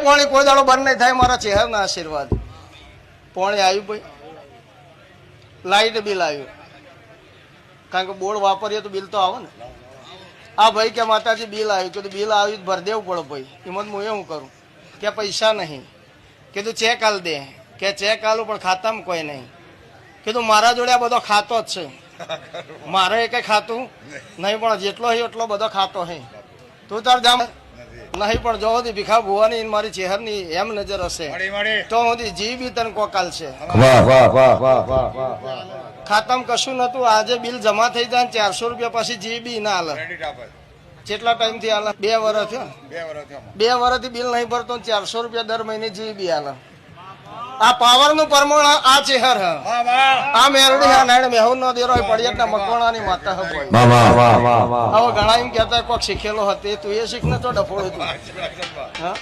પાણી કોઈ દાડો બંધ નહીં થાય મારા ચહેરના આશીર્વાદ. પાણી આવ્યું ભાઈ, લાઈટ બિલ આવ્યું, કારણ કે બોર્ડ વાપરીએ તો બિલ તો આવે ને. આ ભાઈ કે માતાજી બિલ આવ્યું, કીધું બિલ આવ્યું ભર દેવું પડે ભાઈ. એમાં હું એવું કરું કે પૈસા નહીં, કીધું ચેક આલ દે, કે ચેક આલું પણ ખાતામાં કોઈ નહીં. કીધું મારા જોડે આ બધો ખાતો જ છે, મારે કઈ ખાતું નહીં, પણ જેટલો હોય એટલો બધો ખાતો હે. તું તાર જામ નહીં, પણ જો હતી ભીખા ભુવાની મારી ચહેરની એમ નજર હશે તો હું જી બી તને કોકાલ છે. ખાતામાં કશું નતું, આજે બિલ જમા થઈ જાય 400 રૂપિયા પછી જી બી ના હાલે. કેટલા ટાઈમ થી હાલે? 2 વર્ષ થયો. 2 વર્ષથી બિલ નહીં ભરતો, 400 રૂપિયા દર મહિને જી બી હાલે. આ પાવર નું પ્રમાણ આ ચહેર હ, આ મેરડી હા નાયણ મેહુર નો દેરો પડિયાના મકવાણાની માતા હ. હવે ઘણા એમ કહેતા કોક શીખેલો હતો, તું એ શીખ ને તો ડફોડું તું. હા